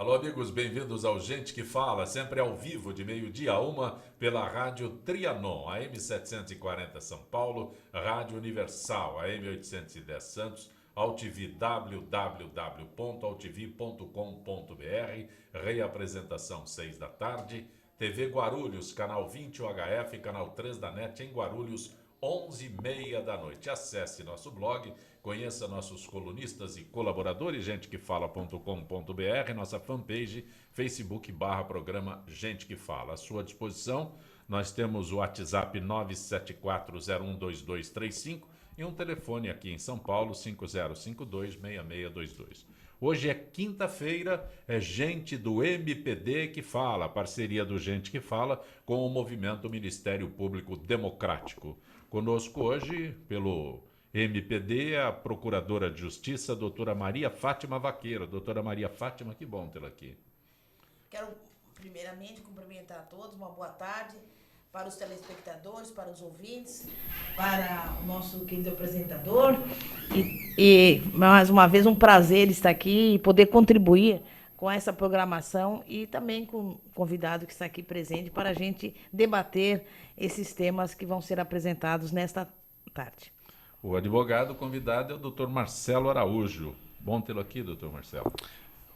Alô, amigos, bem-vindos ao Gente que Fala, sempre ao vivo, de meio-dia a 1, pela Rádio Trianon, AM 740 São Paulo, Rádio Universal, AM 810 Santos, AltV, www.altv.com.br, reapresentação 6 da tarde, TV Guarulhos, canal 20 UHF, canal 3 da NET em Guarulhos, 11h30 da noite. Acesse nosso blog, conheça nossos colunistas e colaboradores, gentequefala.com.br, nossa fanpage, Facebook/programa Gente que Fala. À sua disposição, nós temos o WhatsApp 974012235 e um telefone aqui em São Paulo, 5052-6622. Hoje é quinta-feira, é Gente do MPD que Fala, parceria do Gente que Fala com o movimento Ministério Público Democrático. Conosco hoje, pelo MPD, a Procuradora de Justiça, doutora Maria Fátima Vaqueiro. Doutora Maria Fátima, que bom tê-la aqui. Quero, primeiramente, cumprimentar a todos, uma boa tarde para os telespectadores, para os ouvintes, para o nosso querido apresentador. E mais uma vez, um prazer estar aqui e poder contribuir com essa programação e também com o convidado que está aqui presente para a gente debater esses temas que vão ser apresentados nesta tarde. O advogado convidado é o doutor Marcelo Araújo. Bom tê-lo aqui, doutor Marcelo.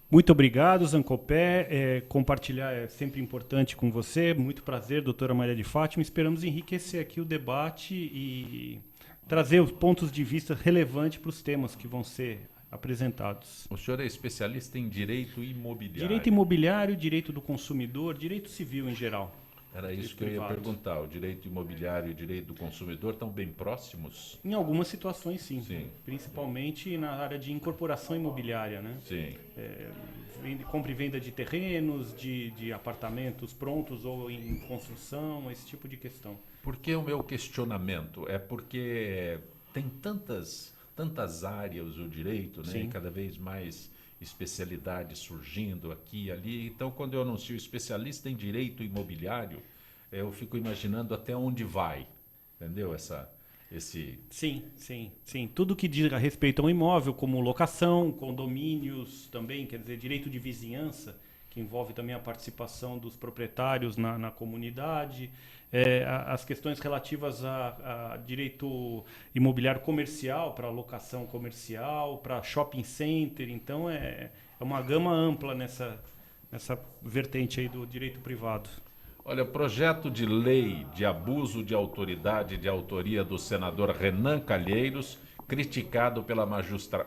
Muito obrigado, Zancopé. Compartilhar é sempre importante com você. Muito prazer, doutora Maria de Fátima. Esperamos enriquecer aqui o debate e trazer os pontos de vista relevantes para os temas que vão ser apresentados. O senhor é especialista em direito imobiliário. Direito imobiliário, direito do consumidor, direito civil em geral. Era isso que eu ia perguntar. O direito imobiliário e o direito do consumidor estão bem próximos? Em algumas situações, sim. Sim. Principalmente na área de incorporação imobiliária, né? Sim. Compra e venda de terrenos, de apartamentos prontos ou em construção, esse tipo de questão. Por que o meu questionamento? É porque tem tantas áreas o direito, né? E cada vez mais especialidades surgindo aqui e ali. Então, quando eu anuncio especialista em direito imobiliário, eu fico imaginando até onde vai, entendeu? Sim. Tudo que diz a respeito a um imóvel, como locação, condomínios também, quer dizer, direito de vizinhança, que envolve também a participação dos proprietários na comunidade, as questões relativas a direito imobiliário comercial, para locação comercial, para shopping center. Então, é uma gama ampla nessa vertente aí do direito privado. Olha, projeto de lei de abuso de autoridade de autoria do senador Renan Calheiros, criticado pela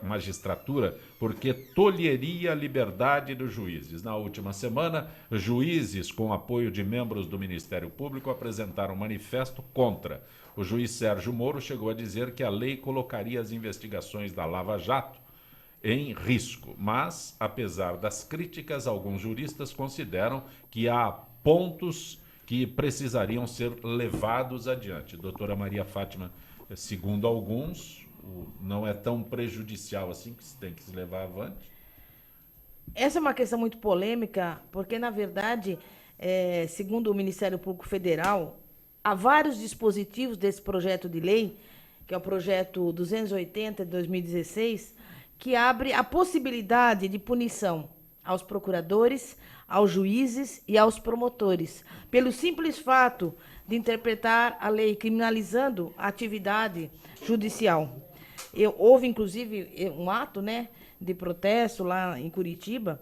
magistratura porque tolheria a liberdade dos juízes. Na última semana, juízes, com apoio de membros do Ministério Público, apresentaram um manifesto contra. O juiz Sérgio Moro chegou a dizer que a lei colocaria as investigações da Lava Jato em risco. Mas, apesar das críticas, alguns juristas consideram que há pontos que precisariam ser levados adiante. Doutora Maria Fátima, segundo alguns, não é tão prejudicial assim que se tem que se levar avante? Essa é uma questão muito polêmica, porque, na verdade, segundo o Ministério Público Federal, há vários dispositivos desse projeto de lei, que é o projeto 280 de 2016, que abre a possibilidade de punição aos procuradores, aos juízes e aos promotores, pelo simples fato de interpretar a lei criminalizando a atividade judicial. Houve, inclusive, um ato, né, de protesto lá em Curitiba,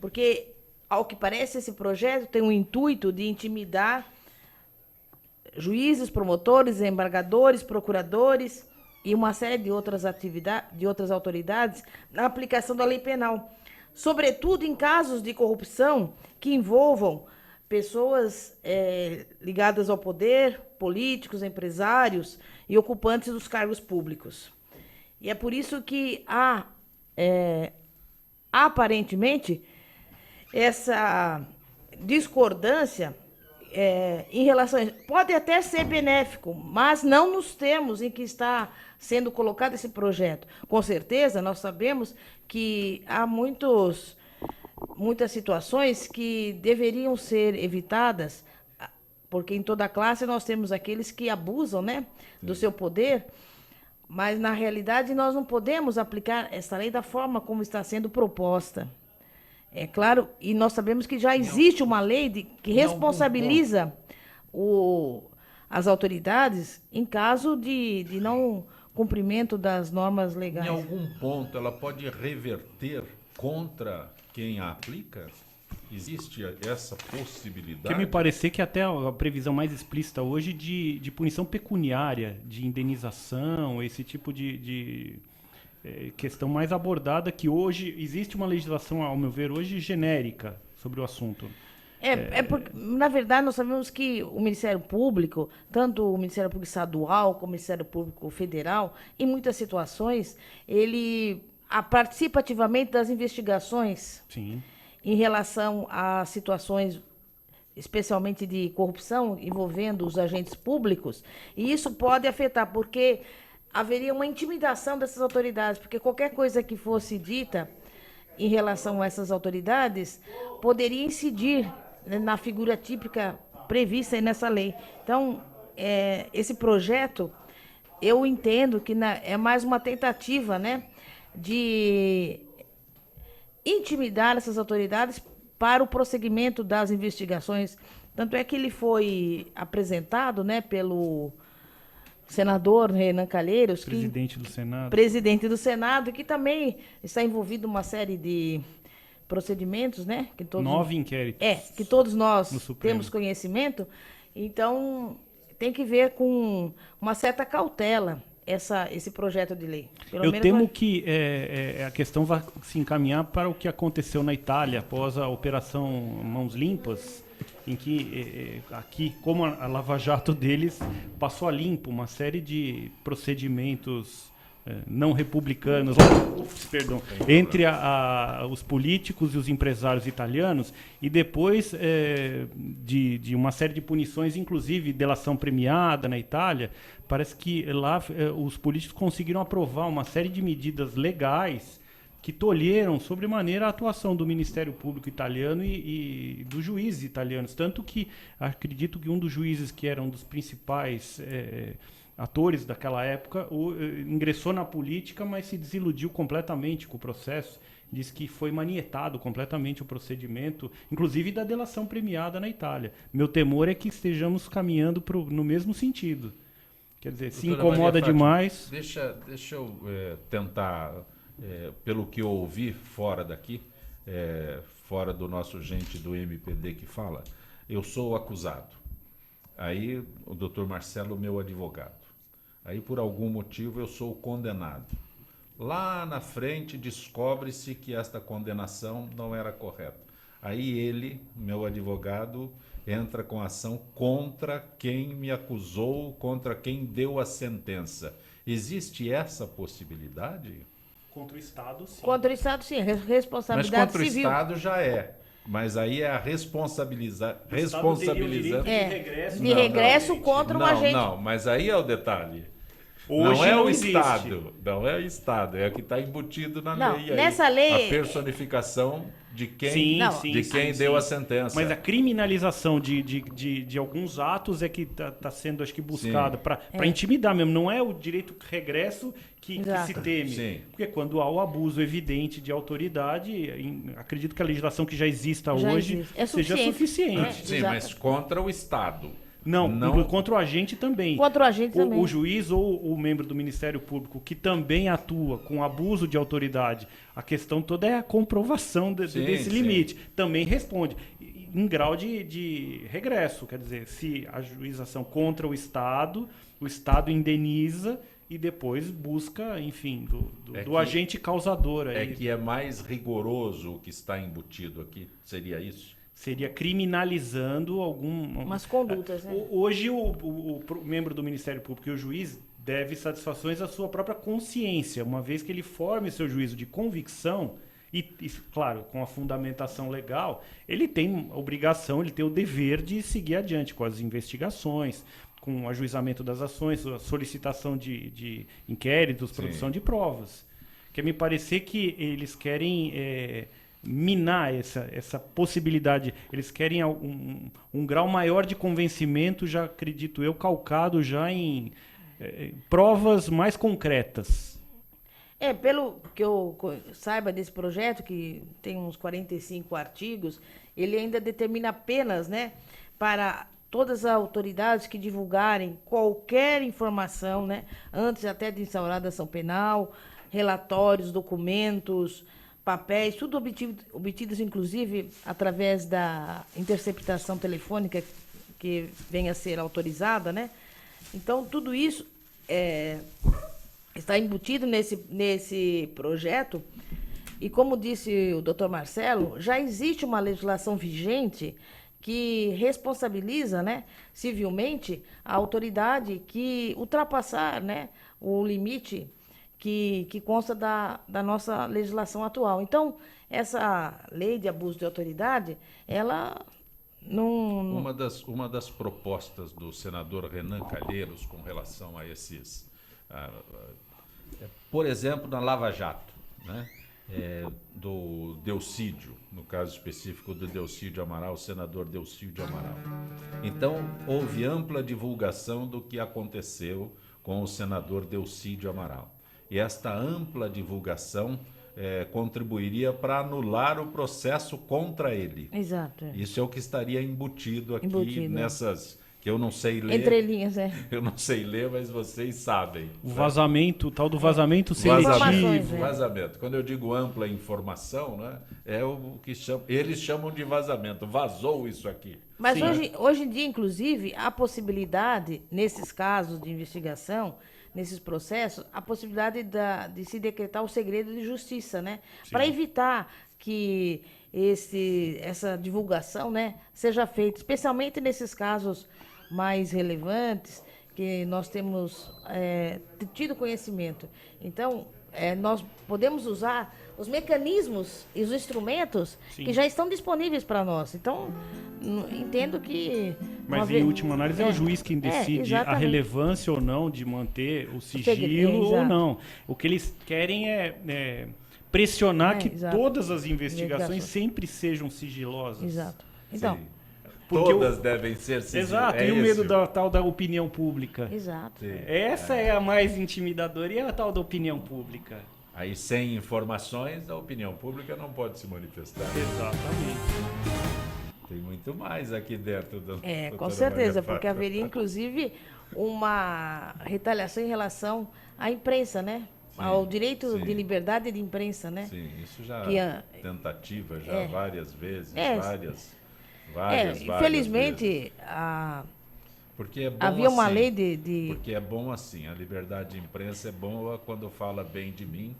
porque, ao que parece, esse projeto tem o intuito de intimidar juízes, promotores, embargadores, procuradores e uma série de outras autoridades na aplicação da lei penal, sobretudo em casos de corrupção que envolvam pessoas ligadas ao poder, políticos, empresários e ocupantes dos cargos públicos. E é por isso que há, aparentemente, essa discordância em relação a isso. Pode até ser benéfico, mas não nos termos em que está sendo colocado esse projeto. Com certeza, nós sabemos que há muitas situações que deveriam ser evitadas, porque em toda classe nós temos aqueles que abusam, né, do seu poder, mas, na realidade, nós não podemos aplicar essa lei da forma como está sendo proposta. É claro, e nós sabemos que já existe uma lei que responsabiliza as autoridades em caso de não cumprimento das normas Em legais. algum ponto, ela pode reverter contra quem a aplica? Existe essa possibilidade? Que me parecer que até a previsão mais explícita hoje de punição pecuniária, de indenização, esse tipo de questão mais abordada, que hoje existe uma legislação, ao meu ver, hoje genérica sobre o assunto. Porque, na verdade, nós sabemos que o Ministério Público, tanto o Ministério Público Estadual como o Ministério Público Federal, em muitas situações, ele participa ativamente das investigações. Sim. Em relação a situações, especialmente de corrupção, envolvendo os agentes públicos, e isso pode afetar, porque haveria uma intimidação dessas autoridades, porque qualquer coisa que fosse dita em relação a essas autoridades poderia incidir, né, na figura típica prevista aí nessa lei. Então, esse projeto, eu entendo que é mais uma tentativa, né, de intimidar essas autoridades para o prosseguimento das investigações. Tanto é que ele foi apresentado, né, pelo senador Renan Calheiros, presidente do Senado, que também está envolvido em uma série de procedimentos, né? 9 inquéritos. Que todos nós temos conhecimento. Então, tem que ver com uma certa cautela esse projeto de lei. Eu temo que a questão vai se encaminhar para o que aconteceu na Itália após a Operação Mãos Limpas, em que aqui, como a Lava Jato deles, passou a limpo uma série de procedimentos não republicanos, entre os políticos e os empresários italianos, e depois de uma série de punições, inclusive delação premiada na Itália. Parece que lá os políticos conseguiram aprovar uma série de medidas legais que tolheram sobremaneira a atuação do Ministério Público italiano e dos juízes italianos. Tanto que acredito que um dos juízes, que era um dos principais atores daquela época, ingressou na política, mas se desiludiu completamente com o processo. Diz que foi manietado completamente o procedimento, inclusive da delação premiada na Itália. Meu temor é que estejamos caminhando no mesmo sentido. Quer dizer, se incomoda demais... Deixa eu tentar, pelo que eu ouvi fora daqui, fora do nosso gente do MPD que fala, eu sou acusado. Aí o doutor Marcelo, meu advogado. Aí, por algum motivo, eu sou condenado. Lá na frente, descobre-se que esta condenação não era correta. Aí ele, meu advogado, entra com ação contra quem me acusou, contra quem deu a sentença. Existe essa possibilidade? Contra o Estado, sim. Contra o Estado, sim. Responsabilidade Mas contra civil. o Estado já é. Mas aí é a responsabilizando. De regresso contra um agente. Não, mas aí é o detalhe. Hoje não é o existe. Estado, não é o Estado, é o que está embutido na lei. Nessa lei... A personificação de quem, sim, deu a sentença. Mas a criminalização de alguns atos é que está sendo, acho que, buscada para intimidar mesmo. Não é o direito regresso que se teme. Sim. Porque quando há o abuso evidente de autoridade, acredito que a legislação que já exista hoje seja suficiente. Sim, mas contra o Estado. Não, contra o agente também. Contra o agente também. O juiz ou o membro do Ministério Público que também atua com abuso de autoridade, a questão toda é a comprovação desse limite. Também responde em grau de regresso. Quer dizer, se a juização contra o Estado indeniza e depois busca, enfim, do agente causador. Aí. Que é mais rigoroso o que está embutido aqui, seria isso? Seria criminalizando umas condutas, né? Hoje o membro do Ministério Público e o juiz deve satisfações à sua própria consciência, uma vez que ele forme seu juízo de convicção e, claro, com a fundamentação legal, ele tem a obrigação, ele tem o dever de seguir adiante com as investigações, com o ajuizamento das ações, a solicitação de inquéritos, produção de provas. Quer me parecer que eles querem... minar essa possibilidade. Eles querem um grau maior de convencimento, já acredito eu, calcado já em provas mais concretas. Pelo que eu saiba desse projeto, que tem uns 45 artigos, ele ainda determina apenas, né, para todas as autoridades que divulgarem qualquer informação, né, antes até de instaurar a ação penal, relatórios, documentos, papéis, tudo obtidos, inclusive, através da interceptação telefônica que venha a ser autorizada, né? Então, tudo isso está embutido nesse projeto. E, como disse o doutor Marcelo, já existe uma legislação vigente que responsabiliza, né, civilmente a autoridade que ultrapassar, né, o limite que consta da nossa legislação atual. Então, essa lei de abuso de autoridade, ela não... Uma das propostas do senador Renan Calheiros com relação a esses... por exemplo, na Lava Jato, né? Do Delcídio, no caso específico do Delcídio Amaral, o senador Delcídio Amaral. Então, houve ampla divulgação do que aconteceu com o senador Delcídio Amaral. E esta ampla divulgação contribuiria para anular o processo contra ele. Exato. Isso é o que estaria embutido aqui nessas... que eu não sei ler. Entre linhas, Eu não sei ler, mas vocês sabem. O vazamento, o tal do vazamento seletivo. Vazamento. Quando eu digo ampla informação, né, é o que eles chamam de vazamento. Vazou isso aqui. Mas hoje em dia, inclusive, há possibilidade, nesses casos de investigação, nesses processos, a possibilidade de se decretar o segredo de justiça, né? Para evitar que essa divulgação, né, seja feita, especialmente nesses casos mais relevantes, que nós temos tido conhecimento. Então, nós podemos usar os mecanismos e os instrumentos que já estão disponíveis para nós. Então, entendo que... Mas, em última análise, é o juiz quem decide a relevância ou não de manter o sigilo ou não. O que eles querem é pressionar que todas as investigações sempre sejam sigilosas. Exato. Então... Sim. Todas devem ser sigilosas. Exato, e o medo da tal da opinião pública. Exato. Sim. Essa é a mais intimidadora, e é a tal da opinião pública. Aí, sem informações, a opinião pública não pode se manifestar. Exatamente. Tem muito mais aqui dentro do... com certeza, porque haveria, inclusive, uma retaliação em relação à imprensa, né? Sim, ao direito de liberdade de imprensa, né? Sim, isso já tentativa, várias vezes, várias infelizmente, vezes. Porque é bom havia uma assim, lei de... Porque é bom assim, a liberdade de imprensa é boa quando fala bem de mim,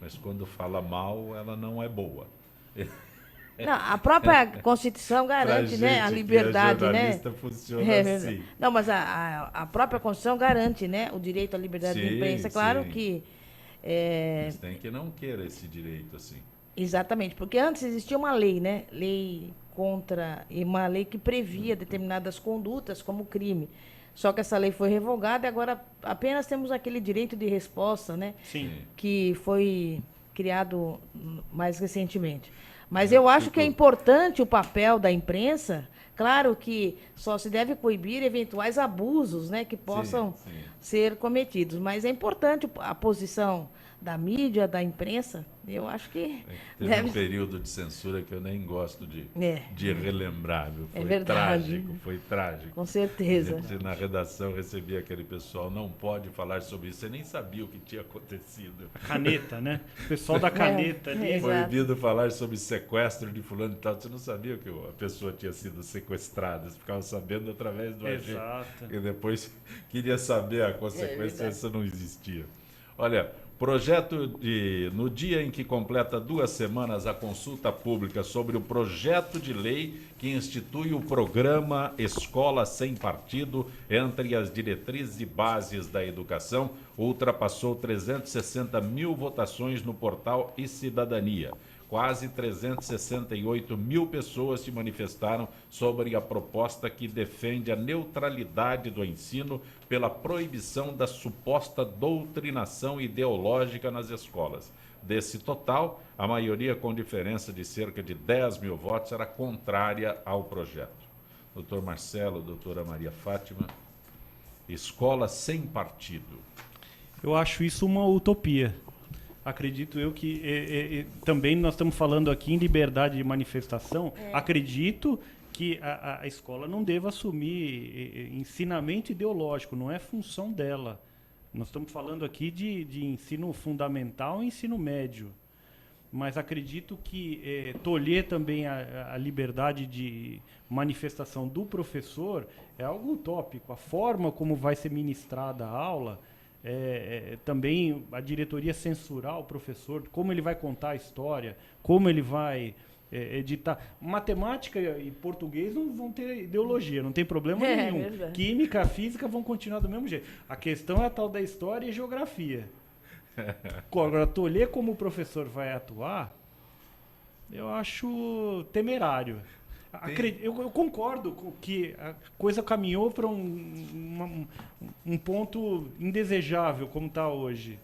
mas quando fala mal, ela não é boa. Não, a própria Constituição garante, né, a liberdade, né? Funciona assim. Não, mas a própria Constituição garante, né, o direito à liberdade de imprensa. Claro que... Mas tem que não queira esse direito assim. Exatamente, porque antes existia uma lei, né? E uma lei que previa determinadas condutas como crime. Só que essa lei foi revogada e agora apenas temos aquele direito de resposta, né? Sim. Que foi criado mais recentemente. Mas eu acho que é importante o papel da imprensa. Claro que só se deve coibir eventuais abusos, né, que possam ser cometidos. Mas é importante a posição da mídia, da imprensa. Eu acho que teve um período de censura que eu nem gosto de relembrar. Foi trágico. Com certeza. A gente, na redação, recebia aquele pessoal, não pode falar sobre isso. Você nem sabia o que tinha acontecido. A caneta, né? O pessoal da caneta ali. Proibido falar sobre sequestro de fulano e tal. Você não sabia que a pessoa tinha sido sequestrada. Você ficava sabendo através do agente. E depois queria saber a consequência, essa não existia. Olha... no dia em que completa 2 semanas a consulta pública sobre o projeto de lei que institui o programa Escola Sem Partido entre as diretrizes e bases da educação, ultrapassou 360 mil votações no portal e-Cidadania. Quase 368 mil pessoas se manifestaram sobre a proposta que defende a neutralidade do ensino pela proibição da suposta doutrinação ideológica nas escolas. Desse total, a maioria, com diferença de cerca de 10 mil votos, era contrária ao projeto. Doutor Marcelo, doutora Maria Fátima, escola sem partido. Eu acho isso uma utopia. acredito eu que também nós estamos falando aqui em liberdade de manifestação. Acredito que a escola não deva assumir ensinamento ideológico, não é função dela. Nós estamos falando aqui de ensino fundamental e ensino médio. Mas acredito que tolher também a liberdade de manifestação do professor é algo utópico. A forma como vai ser ministrada a aula, também a diretoria censurar o professor, como ele vai contar a história, como ele vai editar. Matemática e português não vão ter ideologia, não tem problema nenhum. Verdade. Química, física vão continuar do mesmo jeito. A questão é a tal da história e geografia. Agora, tolher como o professor vai atuar, eu acho temerário. Eu concordo com que a coisa caminhou para um ponto indesejável, como está hoje.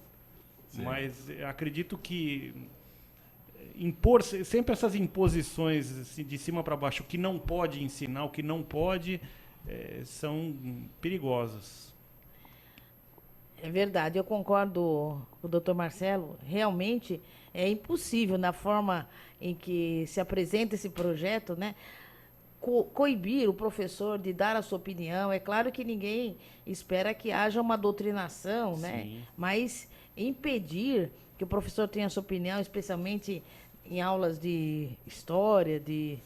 Sim. Mas acredito que impor sempre essas imposições assim, de cima para baixo, o que não pode ensinar, o que não pode, são perigosas. É verdade, eu concordo com o doutor Marcelo. Realmente é impossível, na forma em que se apresenta esse projeto, né, coibir o professor de dar a sua opinião. É claro que ninguém espera que haja uma doutrinação, né, mas impedir que o professor tenha a sua opinião, especialmente em aulas de história, de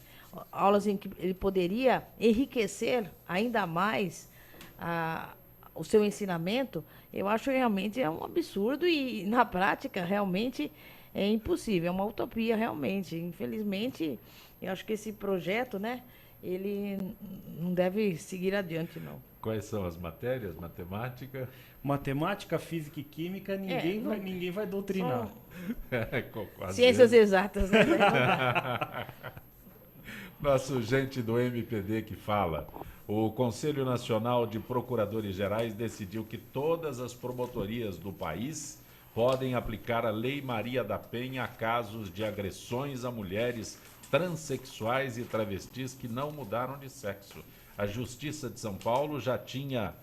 aulas em que ele poderia enriquecer ainda mais o seu ensinamento, eu acho realmente um absurdo e, na prática, realmente é impossível. É uma utopia, realmente. Infelizmente, eu acho que esse projeto, né, ele não deve seguir adiante, não. Quais são as matérias? Matemática? Matemática, física e química, ninguém vai doutrinar. Ciências exatas, né? Nosso gente do MPD que fala. O Conselho Nacional de Procuradores Gerais decidiu que todas as promotorias do país podem aplicar a Lei Maria da Penha a casos de agressões a mulheres transexuais e travestis que não mudaram de sexo. A Justiça de São Paulo já tinha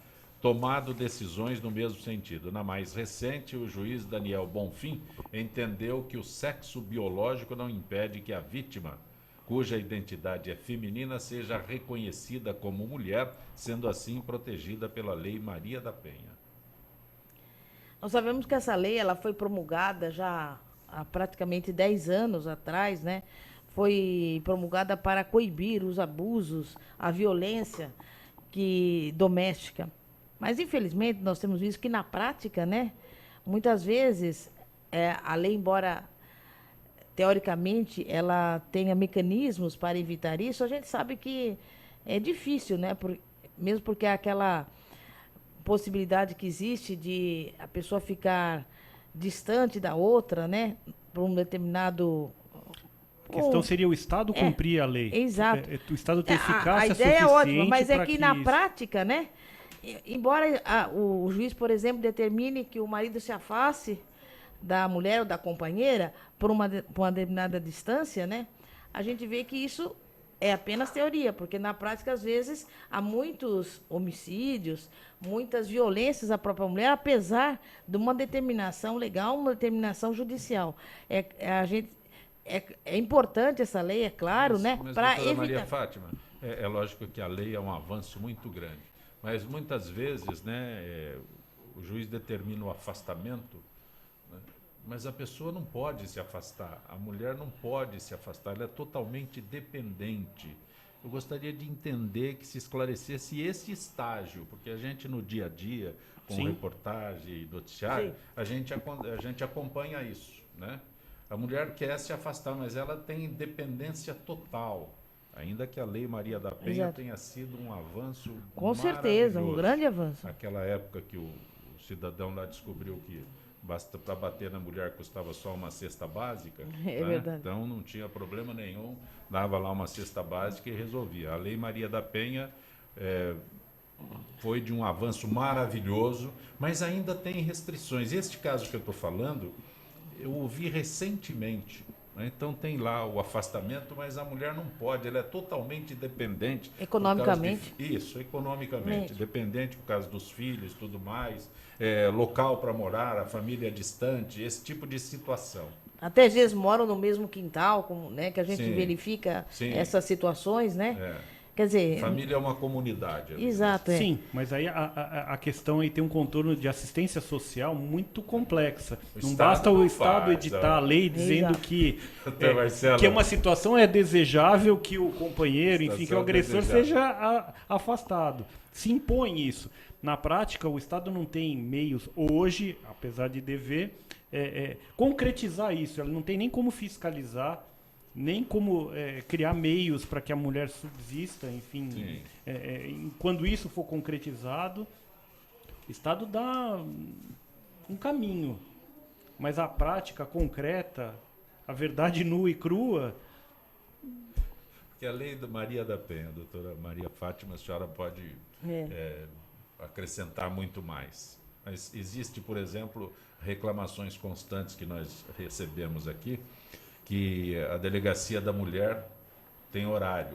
tomado decisões no mesmo sentido. Na mais recente, o juiz Daniel Bonfim entendeu que o sexo biológico não impede que a vítima, cuja identidade é feminina, seja reconhecida como mulher, sendo assim protegida pela Lei Maria da Penha. Nós sabemos que essa lei ela foi promulgada já há praticamente 10 anos atrás, né? Foi promulgada para coibir os abusos, a violência doméstica. Mas, infelizmente, nós temos visto que, na prática, né, muitas vezes, a lei, embora teoricamente ela tenha mecanismos para evitar isso, a gente sabe que é difícil, né? Mesmo porque é aquela possibilidade que existe de a pessoa ficar distante da outra, né? Por um determinado... A questão seria o Estado cumprir a lei. Exato. O Estado ter eficácia suficiente. A ideia é ótima, mas é que na prática, né? Embora o juiz, por exemplo, determine que o marido se afaste da mulher ou da companheira por uma determinada distância, né? A gente vê que isso é apenas teoria, porque na prática, às vezes, há muitos homicídios, muitas violências à própria mulher, apesar de uma determinação legal, uma determinação judicial. É importante essa lei, é claro, né? Para evitar. Maria Fátima, é lógico que a lei é um avanço muito grande, mas muitas vezes, né, o juiz determina o afastamento, né, mas a pessoa não pode se afastar, a mulher não pode se afastar, ela é totalmente dependente. Eu gostaria de entender que se esclarecesse esse estágio, porque a gente no dia a dia, com reportagem e noticiário, a gente acompanha isso, né? A mulher quer se afastar, mas ela tem dependência total. Ainda que a Lei Maria da Penha tenha sido um avanço com certeza, um grande avanço. Naquela época que o cidadão lá descobriu que para bater na mulher custava só uma cesta básica. É, né? verdade. Então não tinha problema nenhum, dava lá uma cesta básica e resolvia. A Lei Maria da Penha foi de um avanço maravilhoso, mas ainda tem restrições. Este caso que eu estou falando, eu ouvi recentemente né? Então tem lá o afastamento, mas a mulher não pode, ela é totalmente dependente. Economicamente. Isso, economicamente. Mente. Dependente por causa dos filhos, tudo mais, local para morar, a família distante, esse tipo de situação. Até às vezes moram no mesmo quintal, né, que a gente Sim, verifica sim. essas situações, né? É. Quer dizer... Família é uma comunidade. Exato, é. Sim, mas aí a questão aí tem um contorno de assistência social muito complexa. Não basta o Estado editar a lei dizendo Exato. que Marcelo, uma situação é desejável que o companheiro, enfim, que o agressor seja afastado. Se impõe isso. Na prática, o Estado não tem meios hoje, apesar de dever, concretizar isso. Ela não tem nem como fiscalizar, nem como criar meios para que a mulher subsista, enfim. Quando isso for concretizado, o Estado dá um caminho. Mas a prática concreta, a verdade nua e crua... Porque a lei da Maria da Penha, doutora Maria Fátima, a senhora pode acrescentar muito mais. Mas existe, por exemplo, reclamações constantes que nós recebemos aqui, que a Delegacia da Mulher tem horário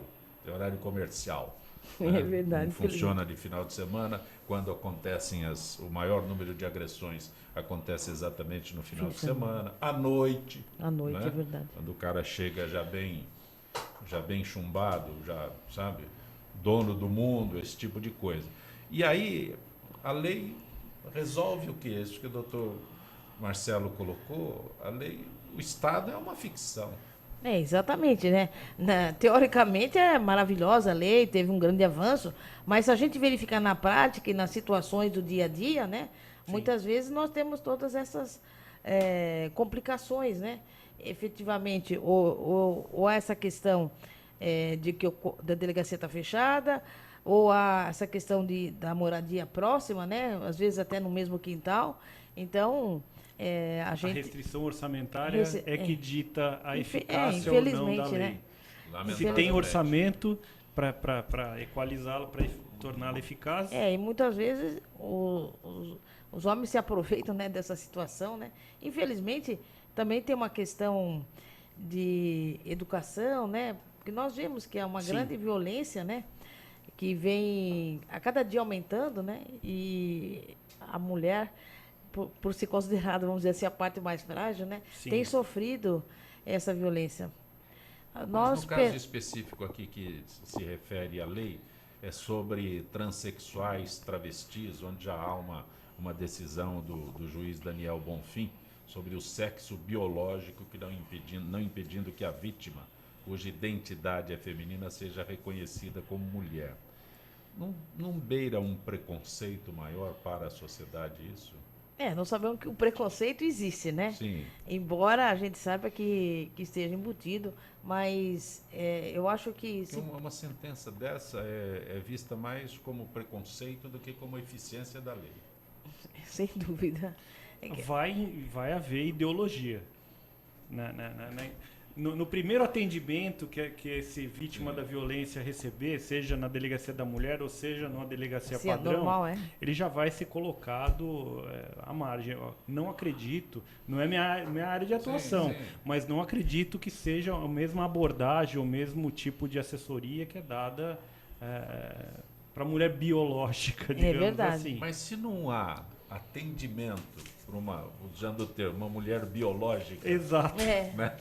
comercial. É verdade. Não funciona de final de semana, quando acontecem o maior número de agressões acontece exatamente no final de semana, à noite. À noite, né? é verdade. Quando o cara chega já bem chumbado, já sabe, dono do mundo, esse tipo de coisa. E aí a lei resolve o que? Isso que o doutor Marcelo colocou, a lei... O Estado é uma ficção. Exatamente, né? Teoricamente é maravilhosa a lei, teve um grande avanço, mas se a gente verificar na prática e nas situações do dia a dia, né? Sim. Muitas vezes nós temos todas essas complicações, né? Efetivamente, ou essa questão de que da delegacia está fechada, ou essa questão da moradia próxima, né? Às vezes até no mesmo quintal. Então... a restrição orçamentária que dita a eficácia ou não da lei. Né? Se tem orçamento para equalizá-la, para torná-la eficaz. E muitas vezes os homens se aproveitam, né, dessa situação, né? Infelizmente, também tem uma questão de educação, né? Porque nós vemos que é uma grande violência, né? Que vem a cada dia aumentando, né? E a mulher... Por ser considerada, vamos dizer assim, a parte mais frágil, né? Sim. Tem sofrido essa violência. Mas no caso específico aqui que se refere à lei, é sobre transexuais, travestis, onde já há uma decisão do juiz Daniel Bonfim sobre o sexo biológico, que não impedindo que a vítima, cuja identidade é feminina, seja reconhecida como mulher. Não beira um preconceito maior para a sociedade isso? Nós sabemos que o preconceito existe, né? Sim. Embora a gente saiba que esteja embutido, mas eu acho que... Uma sentença dessa é vista mais como preconceito do que como eficiência da lei. Sem dúvida. Vai haver ideologia. No primeiro atendimento que esse vítima da violência receber, seja na delegacia da mulher ou seja numa delegacia padrão, normal, ele já vai ser colocado à margem. Não acredito, não é minha área de atuação, mas não acredito que seja a mesma abordagem, o mesmo tipo de assessoria que é dada para a mulher biológica, digamos assim. Mas se não há atendimento para usando o termo, uma mulher biológica... Exato. Né?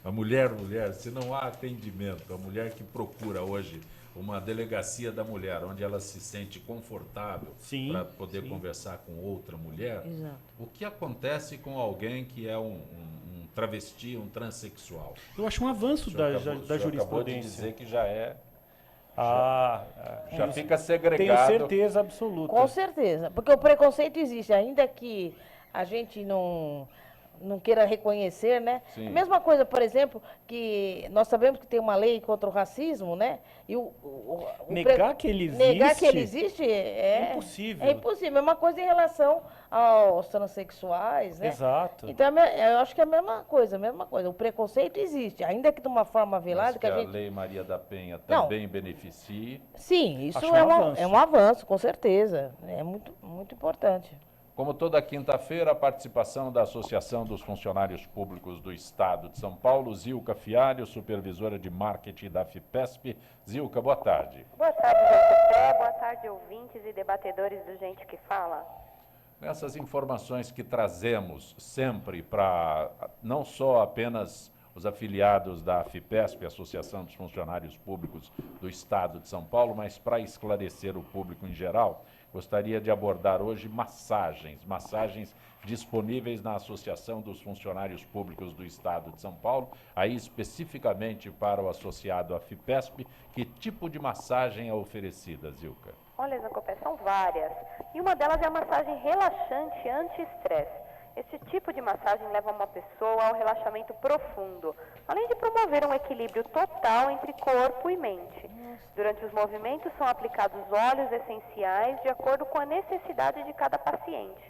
A mulher, se não há atendimento, a mulher que procura hoje uma delegacia da mulher, onde ela se sente confortável para poder conversar com outra mulher, exato. O que acontece com alguém que é um travesti, um transexual? Eu acho um avanço da jurisprudência. Acabou de dizer que já já fica segregado. Tenho certeza absoluta. Com certeza, porque o preconceito existe, ainda que a gente não queira reconhecer, né? Sim. A mesma coisa, por exemplo, que nós sabemos que tem uma lei contra o racismo, né? E negar que ele existe é impossível. É impossível. Mesma coisa em relação aos transexuais, né? Exato. Então, eu acho que é a mesma coisa. O preconceito existe, ainda que de uma forma velada. Mas que a Lei Maria da Penha também beneficie. Sim, isso é um avanço, com certeza. É muito, muito importante. Como toda quinta-feira, a participação da Associação dos Funcionários Públicos do Estado de São Paulo, Zilka Fialho, supervisora de marketing da FIPESP. Zilka, boa tarde. Boa tarde, José. Boa tarde, ouvintes e debatedores do Gente que Fala. Nessas informações que trazemos sempre para não só apenas os afiliados da FIPESP, Associação dos Funcionários Públicos do Estado de São Paulo, mas para esclarecer o público em geral, gostaria de abordar hoje massagens disponíveis na Associação dos Funcionários Públicos do Estado de São Paulo, aí especificamente para o associado à FIPESP. Que tipo de massagem é oferecida, Zilka? Olha, Zacopé, são várias. E uma delas é a massagem relaxante anti-estresse. Esse tipo de massagem leva uma pessoa ao relaxamento profundo, além de promover um equilíbrio total entre corpo e mente. Durante os movimentos são aplicados óleos essenciais de acordo com a necessidade de cada paciente,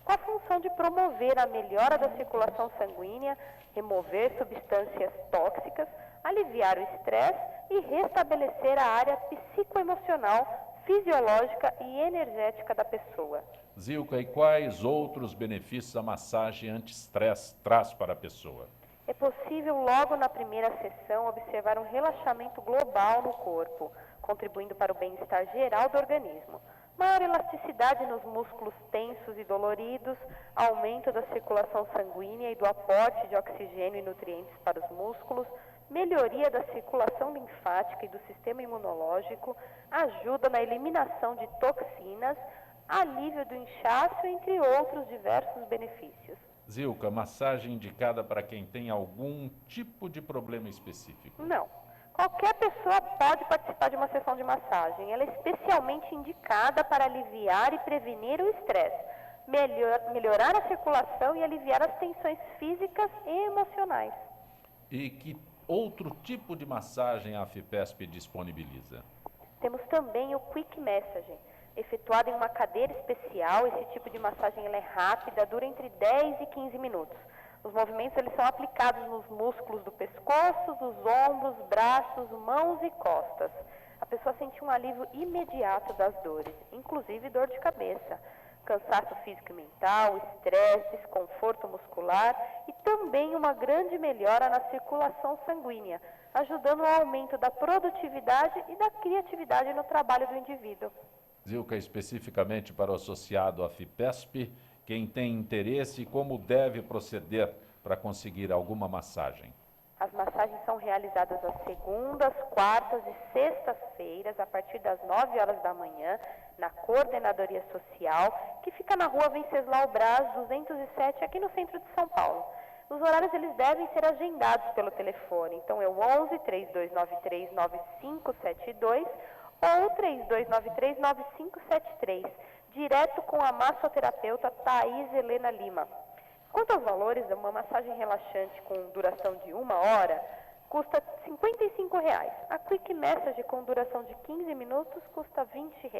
com a função de promover a melhora da circulação sanguínea, remover substâncias tóxicas, aliviar o estresse e restabelecer a área psicoemocional, fisiológica e energética da pessoa. Zilka, e quais outros benefícios a massagem anti-estresse traz para a pessoa? É possível, logo na primeira sessão, observar um relaxamento global no corpo, contribuindo para o bem-estar geral do organismo. Maior elasticidade nos músculos tensos e doloridos, aumento da circulação sanguínea e do aporte de oxigênio e nutrientes para os músculos, melhoria da circulação linfática e do sistema imunológico, ajuda na eliminação de toxinas, alívio do inchaço, entre outros diversos benefícios. Zilka, massagem indicada para quem tem algum tipo de problema específico? Não. Qualquer pessoa pode participar de uma sessão de massagem. Ela é especialmente indicada para aliviar e prevenir o estresse, melhorar a circulação e aliviar as tensões físicas e emocionais. E que outro tipo de massagem a FIPESP disponibiliza? Temos também o Quick Massaging, efetuado em uma cadeira especial. Esse tipo de massagem ela é rápida, dura entre 10 e 15 minutos. Os movimentos eles são aplicados nos músculos do pescoço, dos ombros, braços, mãos e costas. A pessoa sente um alívio imediato das dores, inclusive dor de cabeça, cansaço físico e mental, estresse, desconforto muscular e também uma grande melhora na circulação sanguínea, ajudando ao aumento da produtividade e da criatividade no trabalho do indivíduo. Zilka, especificamente para o associado à FIPESP, quem tem interesse e como deve proceder para conseguir alguma massagem? As massagens são realizadas às segundas, quartas e sextas-feiras, a partir das 9 horas da manhã, na Coordenadoria Social, que fica na rua Venceslau Braz, 207, aqui no centro de São Paulo. Os horários eles devem ser agendados pelo telefone, então é o 11 3293 9572 ou 3293 9573, direto com a massoterapeuta Thaís Helena Lima. Quanto aos valores, uma massagem relaxante com duração de 1 hora custa R$ 55. A Quick Massage com duração de 15 minutos custa R$ 20.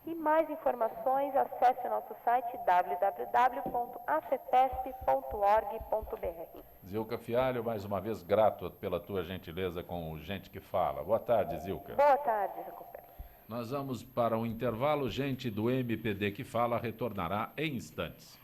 E mais informações, acesse o nosso site www.afepesp.org.br. Zilka Fialho, mais uma vez grato pela tua gentileza com o Gente que Fala. Boa tarde, Zilka. Boa tarde, Zacopé. Nós vamos para um intervalo. Gente do MPD que Fala retornará em instantes.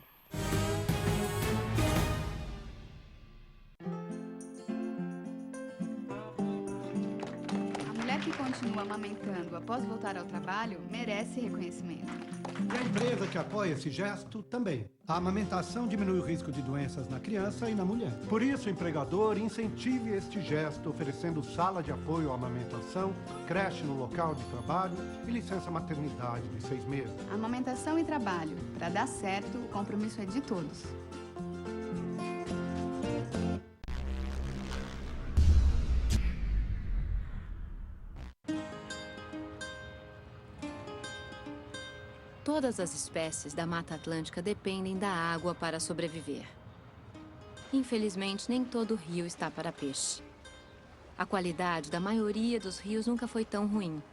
Que continua amamentando após voltar ao trabalho merece reconhecimento. E a empresa que apoia esse gesto também. A amamentação diminui o risco de doenças na criança e na mulher. Por isso, o empregador incentive este gesto, oferecendo sala de apoio à amamentação, creche no local de trabalho e licença maternidade de 6 meses. Amamentação e trabalho. Para dar certo, o compromisso é de todos. Todas as espécies da Mata Atlântica dependem da água para sobreviver. Infelizmente, nem todo rio está para peixe. A qualidade da maioria dos rios nunca foi tão ruim.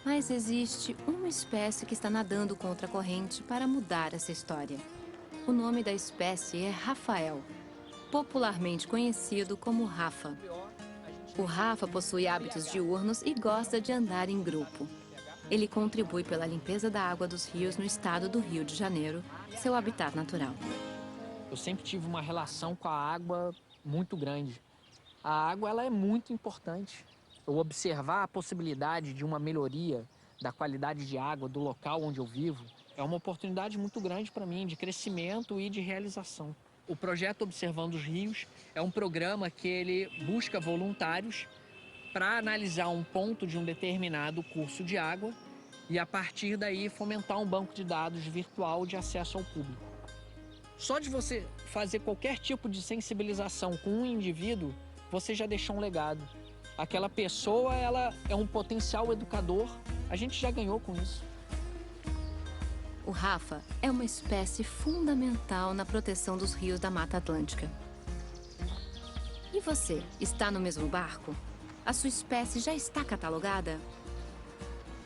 Mas existe uma espécie que está nadando contra a corrente para mudar essa história. O nome da espécie é Rafael, popularmente conhecido como Rafa. O Rafa possui hábitos diurnos e gosta de andar em grupo. ele contribui pela limpeza da água dos rios no estado do Rio de Janeiro, seu habitat natural. Eu sempre tive uma relação com a água muito grande. A água ela é muito importante. Eu observar a possibilidade de uma melhoria da qualidade de água do local onde eu vivo é uma oportunidade muito grande para mim de crescimento e de realização. O projeto Observando os Rios é um programa que ele busca voluntários para analisar um ponto de um determinado curso de água e, a partir daí, fomentar um banco de dados virtual de acesso ao público. Só de você fazer qualquer tipo de sensibilização com um indivíduo, você já deixou um legado. Aquela pessoa, ela é um potencial educador, a gente já ganhou com isso. O Rafa é uma espécie fundamental na proteção dos rios da Mata Atlântica. E você, está no mesmo barco? A sua espécie já está catalogada?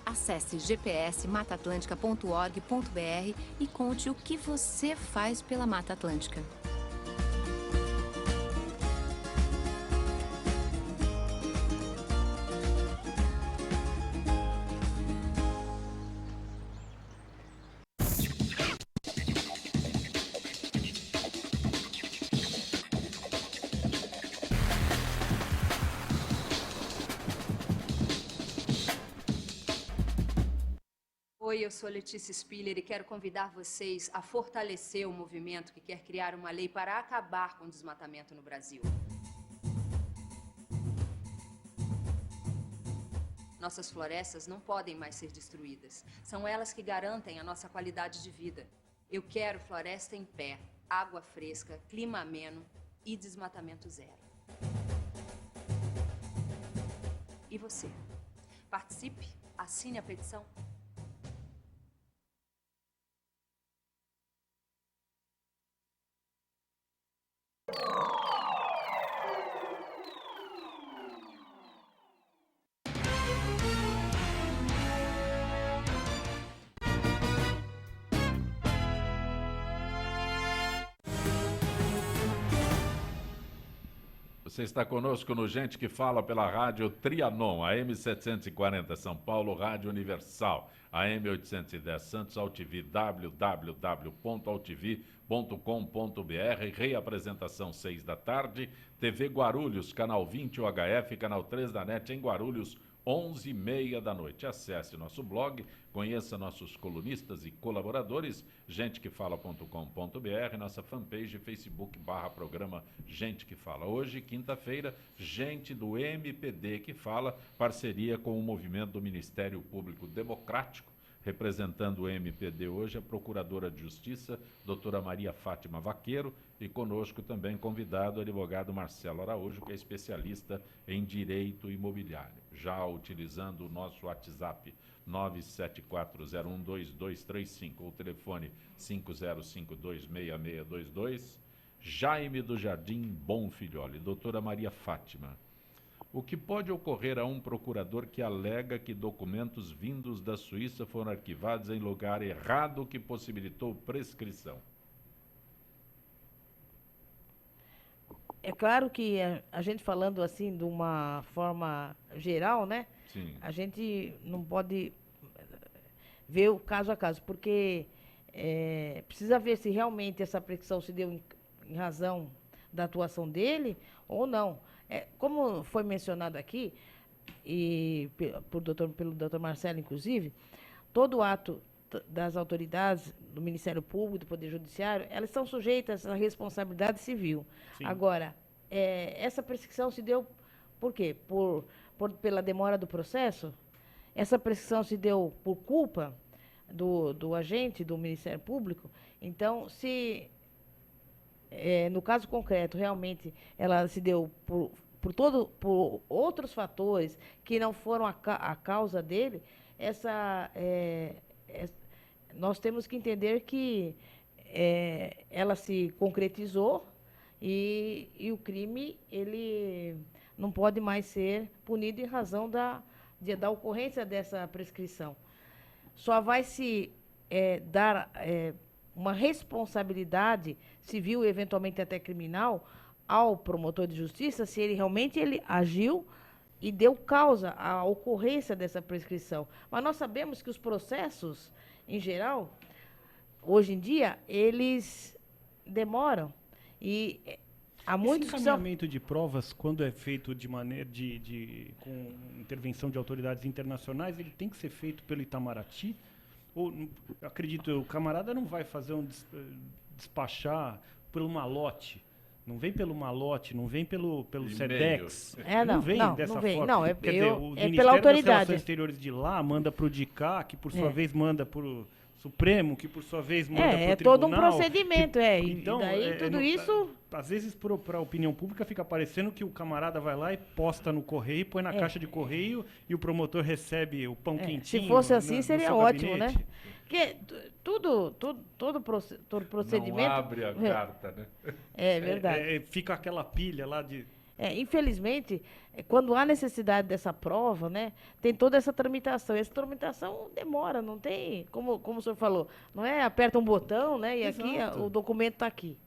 Acesse gpsmataatlântica.org.br e conte o que você faz pela Mata Atlântica. Oi, eu sou Letícia Spiller e quero convidar vocês a fortalecer o movimento que quer criar uma lei para acabar com o desmatamento no Brasil. Nossas florestas não podem mais ser destruídas. São elas que garantem a nossa qualidade de vida. Eu quero floresta em pé, água fresca, clima ameno e desmatamento zero. E você? Participe, assine a petição. Você está conosco no Gente que Fala pela Rádio Trianon, AM 740 São Paulo, Rádio Universal, AM 810 Santos, AltV, www.altv.com.br, reapresentação 6 da tarde, TV Guarulhos, canal 20 UHF, canal 3 da NET em Guarulhos, 11h30 da noite. Acesse nosso blog, conheça nossos colunistas e colaboradores, gentequefala.com.br, nossa fanpage Facebook/programa Gente que Fala. Hoje, quinta-feira, gente do MPD que fala, parceria com o movimento do Ministério Público Democrático. Representando o MPD hoje, a Procuradora de Justiça, doutora Maria Fátima Vaqueiro, e conosco também convidado o advogado Marcelo Araújo, que é especialista em direito imobiliário. Já utilizando o nosso WhatsApp 974012235, ou telefone 50526622, Jaime do Jardim Bom Filhole. Doutora Maria Fátima, o que pode ocorrer a um procurador que alega que documentos vindos da Suíça foram arquivados em lugar errado que possibilitou prescrição? É claro que a gente falando assim de uma forma geral, né? Sim. A gente não pode ver o caso a caso, porque precisa ver se realmente essa prescrição se deu em razão da atuação dele ou não. Como foi mencionado aqui, e pelo doutor Marcelo, inclusive, todo ato das autoridades, do Ministério Público, do Poder Judiciário, elas estão sujeitas à responsabilidade civil. Sim. Agora, essa prescrição se deu por quê? Pela demora do processo? Essa prescrição se deu por culpa do agente do Ministério Público? Então, se no caso concreto, realmente, ela se deu por outros fatores que não foram a causa dele, nós temos que entender que ela se concretizou e o crime ele não pode mais ser punido em razão da ocorrência dessa prescrição. Só vai se dar uma responsabilidade civil, eventualmente até criminal, ao promotor de justiça, se ele realmente agiu e deu causa à ocorrência dessa prescrição. Mas nós sabemos que os processos, em geral, hoje em dia, eles demoram. E há muitos Esse que são... encaminhamento de provas, quando é feito de maneira com intervenção de autoridades internacionais, ele tem que ser feito pelo Itamaraty? Ou, acredito, o camarada não vai fazer despachar pelo malote? Não vem pelo malote, não vem pelo SEDEX. Não vem não, dessa não vem, forma. não, Quer dizer, o pela Ministério das autoridade. Relações Exteriores de lá manda para o DICA, que por sua vez manda para o Supremo, que por sua vez manda para o Tribunal. Todo um procedimento, Então, e daí tudo isso... Às vezes, para a opinião pública, fica parecendo que o camarada vai lá e posta no correio, põe na caixa de correio e o promotor recebe o pão quentinho. Se fosse assim, seria ótimo, gabinete. né? Porque todo procedimento... Não abre a carta, né? É verdade. Fica aquela pilha lá de... Infelizmente, quando há necessidade dessa prova, né, tem toda essa tramitação. Essa tramitação demora, não tem, como o senhor falou, não é aperta um botão, né, e aqui o documento está aqui.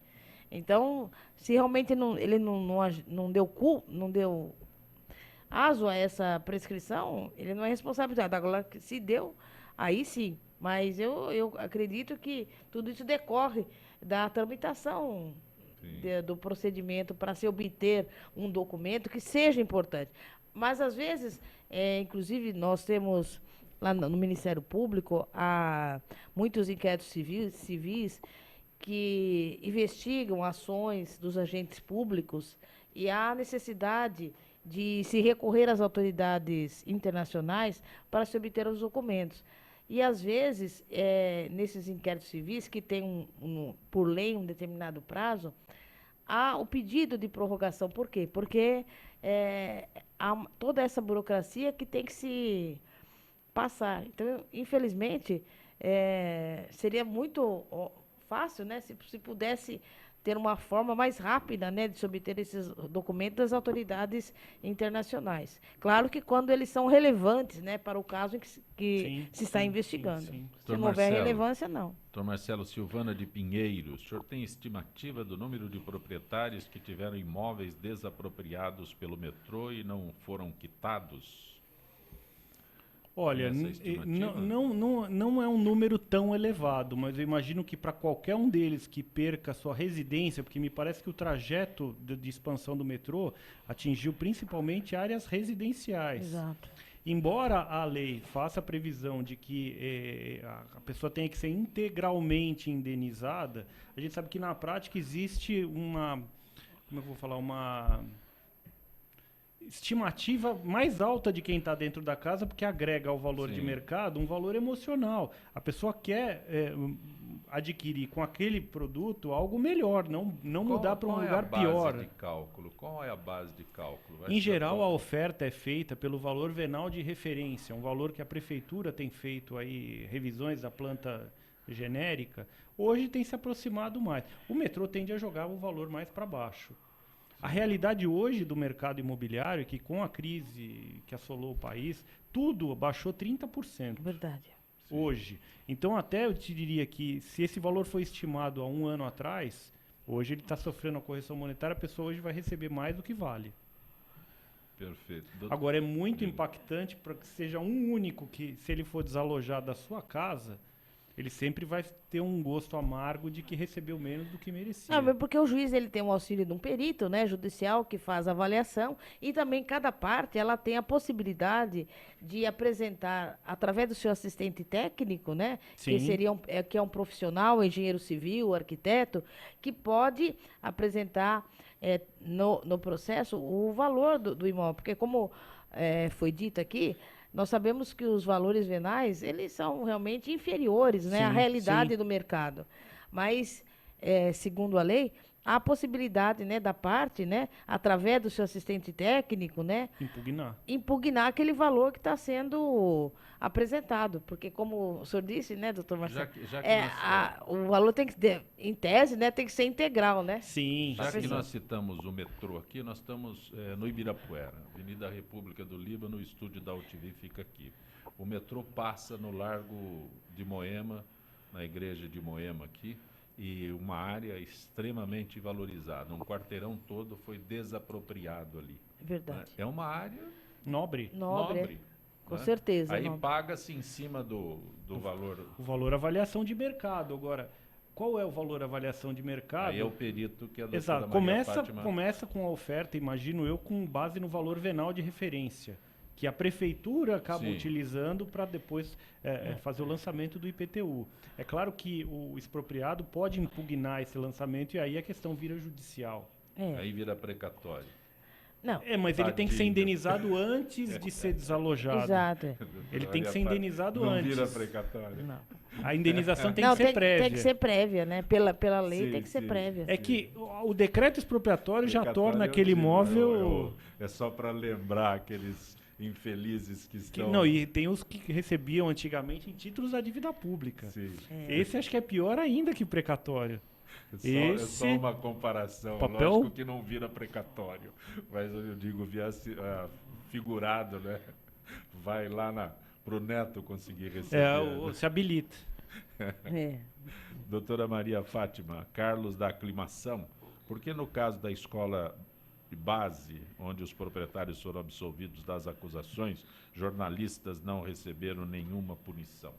Então, se realmente ele não deu aso a essa prescrição, ele não é responsabilizado. Agora, se deu, aí sim. Mas eu acredito que tudo isso decorre da tramitação do procedimento para se obter um documento que seja importante. Mas, às vezes, inclusive, nós temos lá no Ministério Público muitos inquéritos civis que investigam ações dos agentes públicos e há necessidade de se recorrer às autoridades internacionais para se obter os documentos. E, às vezes, nesses inquéritos civis, que tem, por lei, um determinado prazo, há o pedido de prorrogação. Por quê? Porque há toda essa burocracia que tem que se passar. Então, infelizmente, seria muito fácil, né, se pudesse ter uma forma mais rápida, né, de se obter esses documentos das autoridades internacionais. Claro que quando eles são relevantes, né, para o caso em que se está investigando. Sim. Se não houver relevância, não. Dr. Marcelo Silvana de Pinheiros, o senhor tem estimativa do número de proprietários que tiveram imóveis desapropriados pelo metrô e não foram quitados? Olha, não é um número tão elevado, mas eu imagino que para qualquer um deles que perca sua residência, porque me parece que o trajeto de expansão do metrô atingiu principalmente áreas residenciais. Exato. Embora a lei faça a previsão de que a pessoa tenha que ser integralmente indenizada, a gente sabe que na prática existe uma estimativa mais alta de quem está dentro da casa, porque agrega ao valor de mercado um valor emocional. A pessoa quer adquirir com aquele produto algo melhor, não mudar para um lugar pior. Qual é a base de cálculo? Em geral, a oferta é feita pelo valor venal de referência, um valor que a prefeitura tem feito aí revisões da planta genérica. Hoje tem se aproximado mais. O metrô tende a jogar o valor mais para baixo. A realidade hoje do mercado imobiliário é que, com a crise que assolou o país, tudo baixou 30%. Verdade. Hoje. Então, até eu te diria que, se esse valor foi estimado há um ano atrás, hoje ele está sofrendo a correção monetária, a pessoa hoje vai receber mais do que vale. Perfeito. Agora, é muito impactante para que seja um único que, se ele for desalojado da sua casa, ele sempre vai ter um gosto amargo de que recebeu menos do que merecia. Não, porque o juiz ele tem o auxílio de um perito, né, judicial, que faz a avaliação, e também cada parte ela tem a possibilidade de apresentar, através do seu assistente técnico, né, que seria que é um profissional, engenheiro civil, arquiteto, que pode apresentar no processo o valor do imóvel. Porque, como foi dito aqui, nós sabemos que os valores venais, eles são realmente inferiores, né, à realidade do mercado. Mas, segundo a lei, há a possibilidade, né, da parte, né, através do seu assistente técnico, né, impugnar aquele valor que está sendo apresentado. Porque, como o senhor disse, né, doutor Marcelo, o valor tem que, em tese, né, tem que ser integral, né? Sim. Já que nós citamos o metrô aqui, nós estamos no Ibirapuera, Avenida República do Líbano, o estúdio da UTV fica aqui. O metrô passa no Largo de Moema, na igreja de Moema aqui, e uma área extremamente valorizada. Um quarteirão todo foi desapropriado ali. Verdade. É uma área Nobre. Nobre. Com né? certeza. Aí nobre. paga-se em cima do valor. O valor avaliação de mercado. Agora, qual é o valor avaliação de mercado? Aí é o perito que a doutora Exato. Maria Fátima... Começa com a oferta, imagino eu, com base no valor venal de referência, que a prefeitura acaba Sim. utilizando para depois fazer o lançamento do IPTU. É claro que o expropriado pode impugnar esse lançamento e aí a questão vira judicial. Aí vira precatório. Não. Mas ele tem que ser Tadinho. indenizado antes de ser desalojado. Exato. Ele tem que ser Maria Fátima, indenizado não antes. vira precatório. Não. A indenização tem Não, que ser prévia. Tem que ser prévia, né? Pela lei Sim, tem que ser sim. prévia. É que o decreto expropriatório já Precatório torna eu aquele digo, imóvel... É só para lembrar aqueles infelizes que estão... Não, e tem os que recebiam antigamente em títulos da dívida pública. Sim. Esse acho que é pior ainda que o precatório. É só uma comparação. Papel? Lógico que não vira precatório, mas eu digo figurado, né? Vai lá pro neto conseguir receber. Se habilita. Doutora Maria Fátima, Carlos da Aclimação, por que no caso da escola de base, onde os proprietários foram absolvidos das acusações, jornalistas não receberam nenhuma punição?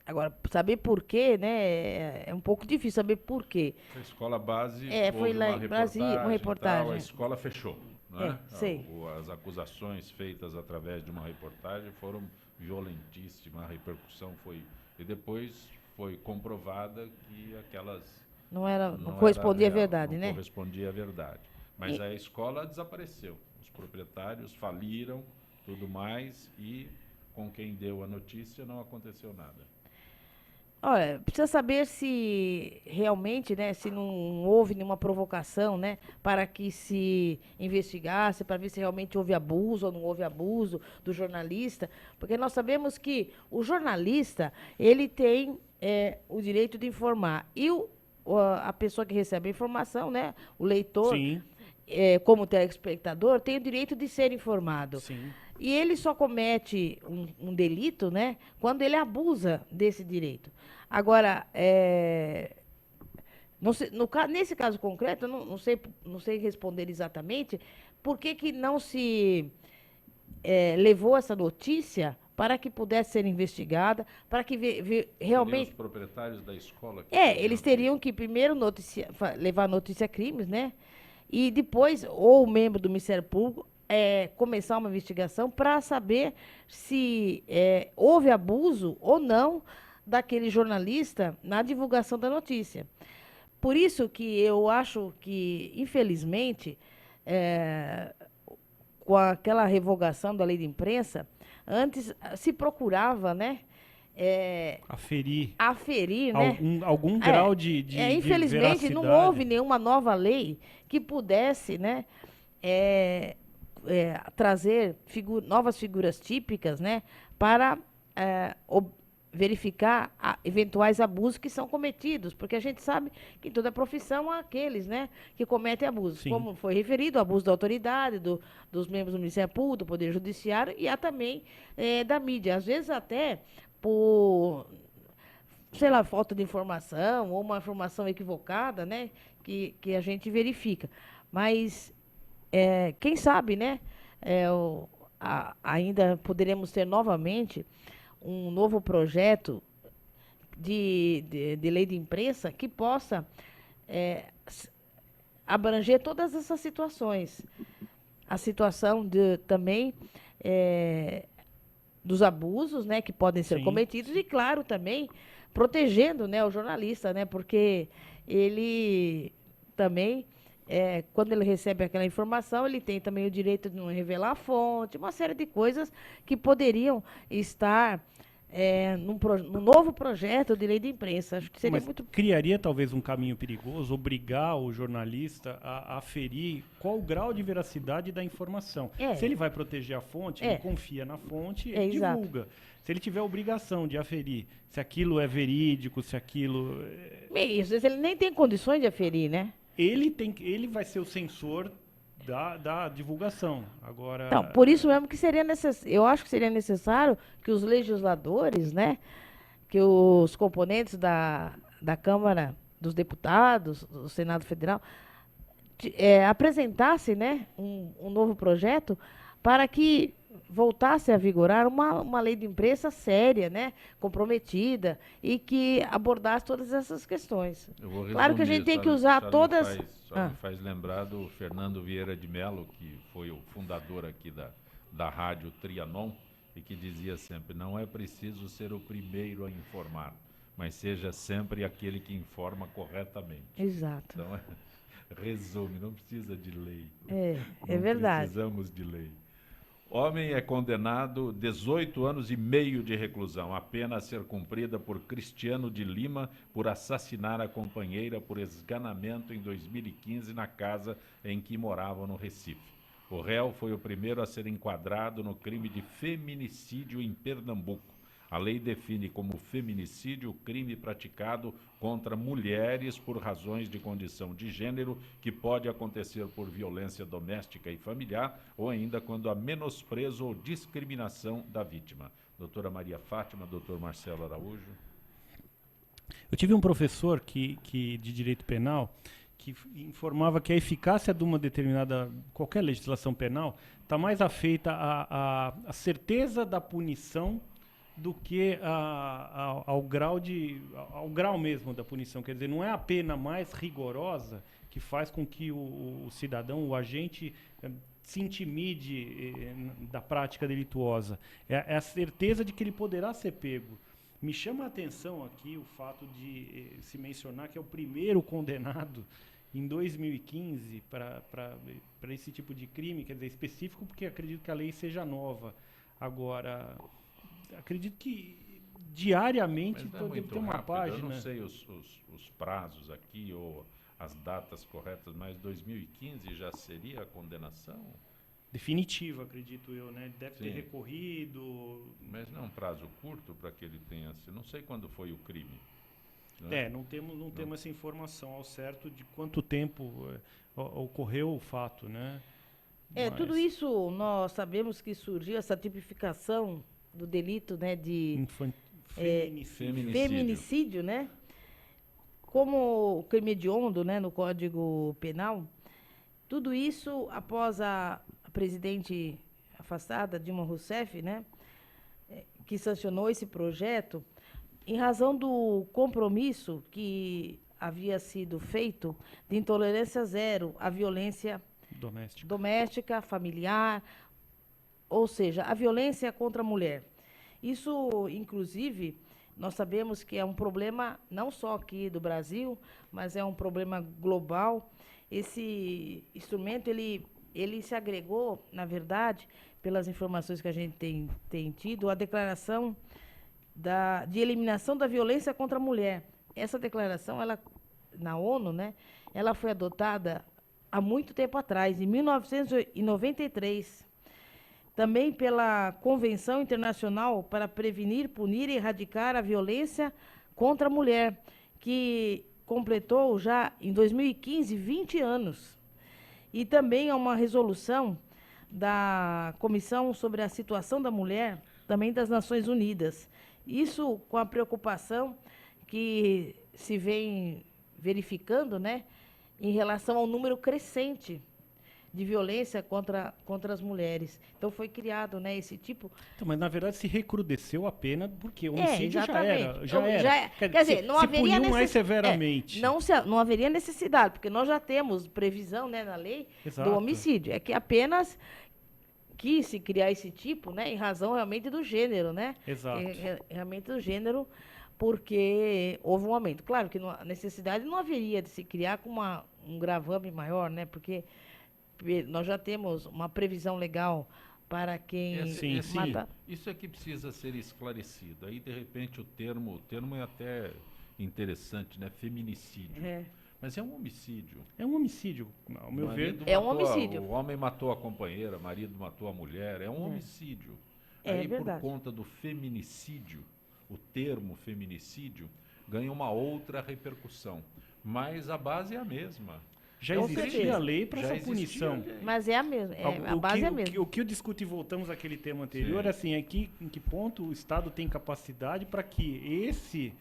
Agora, saber por quê, né? É um pouco difícil saber por quê. A escola base foi lá em Brasília, uma reportagem. Tal, a escola fechou, né? Sei. As acusações feitas através de uma reportagem foram violentíssimas, a repercussão foi... E depois foi comprovada que aquelas... Não correspondia à real, verdade, não né? correspondia à verdade. Mas a escola desapareceu. Os proprietários faliram, tudo mais, e com quem deu a notícia não aconteceu nada. Olha, precisa saber se realmente, né, se não houve nenhuma provocação, né, para que se investigasse, para ver se realmente houve abuso ou não houve abuso do jornalista, porque nós sabemos que o jornalista, ele tem o direito de informar, e a pessoa que recebe a informação, né, o leitor, como telespectador, tem o direito de ser informado. Sim. E ele só comete um delito, né, quando ele abusa desse direito. Agora, nesse caso concreto, eu não sei responder exatamente por que não se levou essa notícia para que pudesse ser investigada, para que realmente... Seriam os proprietários da escola? Eles teriam que primeiro levar notícia a crimes, né? E depois, ou o membro do Ministério Público, começar uma investigação para saber se houve abuso ou não daquele jornalista na divulgação da notícia. Por isso que eu acho que, infelizmente, com aquela revogação da lei de imprensa, antes se procurava, né? Aferir, né? Algum grau de infelizmente, não houve nenhuma nova lei que pudesse, né? Trazer novas figuras típicas, né, para verificar eventuais abusos que são cometidos, porque a gente sabe que em toda profissão há aqueles, né, que cometem abusos, como foi referido, o abuso da autoridade, dos membros do Ministério Público, do Poder Judiciário, e há também da mídia, às vezes até por, sei lá, falta de informação, ou uma informação equivocada, né, que a gente verifica, mas... quem sabe, né? Ainda poderemos ter novamente um novo projeto de lei de imprensa que possa abranger todas essas situações. A situação também dos abusos, né, que podem ser cometidos e, claro, também protegendo, né, o jornalista, né, porque ele também... quando ele recebe aquela informação, ele tem também o direito de não revelar a fonte, uma série de coisas que poderiam estar num novo projeto de lei de imprensa. Acho que seria muito... Criaria talvez um caminho perigoso, obrigar o jornalista a aferir qual o grau de veracidade da informação. Se ele vai proteger a fonte, ele confia na fonte, ele divulga. Se ele tiver a obrigação de aferir se aquilo é verídico, se aquilo... Às vezes ele nem tem condições de aferir, né? Ele vai ser o censor da divulgação. Agora... Então, por isso mesmo que eu acho que seria necessário que os legisladores, né, que os componentes da Câmara dos Deputados, do Senado Federal, apresentasse, né, um novo projeto para que voltasse a vigorar uma lei de imprensa séria, né, comprometida e que abordasse todas essas questões. Claro que a gente tem que usar todas... Me faz lembrar do Fernando Vieira de Mello, que foi o fundador aqui da Rádio Trianon, e que dizia sempre, não é preciso ser o primeiro a informar, mas seja sempre aquele que informa corretamente. Exato. Então, resume, não precisa de lei. É verdade. Precisamos de lei. Homem é condenado 18 anos e meio de reclusão, a pena a ser cumprida por Cristiano de Lima por assassinar a companheira por esganamento em 2015 na casa em que moravam no Recife. O réu foi o primeiro a ser enquadrado no crime de feminicídio em Pernambuco. A lei define como feminicídio o crime praticado contra mulheres por razões de condição de gênero, que pode acontecer por violência doméstica e familiar, ou ainda quando há menosprezo ou discriminação da vítima. Doutora Maria Fátima, doutor Marcelo Araújo. Eu tive um professor de direito penal que informava que a eficácia de uma determinada, qualquer legislação penal, está mais afeita à certeza da punição do que ao grau mesmo da punição. Quer dizer, não é a pena mais rigorosa que faz com que o cidadão, o agente, se intimide da prática delituosa. É a certeza de que ele poderá ser pego. Me chama a atenção aqui o fato de se mencionar que é o primeiro condenado em 2015 para esse tipo de crime, quer dizer, específico, porque acredito que a lei seja nova. Agora, acredito que diariamente pode ter uma página. Eu não sei os prazos aqui ou as datas corretas, mas 2015 já seria a condenação? Definitiva, acredito eu, né? Deve ter recorrido. Mas não é um prazo curto para que ele tenha... Não sei quando foi o crime. Né? Não temos essa informação ao certo de quanto tempo ocorreu o fato, né? Tudo isso nós sabemos que surgiu essa tipificação do delito, né, de feminicídio, né? Como crime hediondo, né, no Código Penal. Tudo isso após a presidente afastada, Dilma Rousseff, né, que sancionou esse projeto em razão do compromisso que havia sido feito de intolerância zero à violência doméstica, familiar, ou seja, a violência contra a mulher. Isso, inclusive, nós sabemos que é um problema não só aqui do Brasil, mas é um problema global. Esse instrumento, ele se agregou, na verdade, pelas informações que a gente tem tido, a declaração de eliminação da violência contra a mulher. Essa declaração, na ONU, né, ela foi adotada há muito tempo atrás, em 1993. Também pela Convenção Internacional para Prevenir, Punir e Erradicar a Violência contra a Mulher, que completou já em 2015 20 anos. E também há uma resolução da Comissão sobre a Situação da Mulher, também das Nações Unidas. Isso com a preocupação que se vem verificando, né, em relação ao número crescente de violência contra as mulheres. Então foi criado, né, esse tipo... Então, mas na verdade se recrudesceu a pena porque o homicídio já era. Quer dizer, não haveria mais severamente. Não haveria necessidade, porque nós já temos previsão, né, na lei do homicídio. É que apenas quis se criar esse tipo, né, em razão realmente do gênero, né? Exato. Realmente do gênero, porque houve um aumento. Claro que a necessidade não haveria de se criar com um gravame maior, né? Porque nós já temos uma previsão legal para quem mata. Isso é que precisa ser esclarecido. Aí, de repente, o termo é até interessante, né? Feminicídio. Mas é um homicídio. É um homicídio, ao meu ver. Um homicídio. O homem matou a companheira, o marido matou a mulher. É um homicídio. Aí, verdade. Por conta do feminicídio, o termo feminicídio ganha uma outra repercussão. Mas a base é a mesma. Já existia a lei para essa punição. Mas é a mesma. A base é a mesma. O que eu discuto, e voltamos àquele tema anterior, assim, é em que ponto o Estado tem capacidade para que esse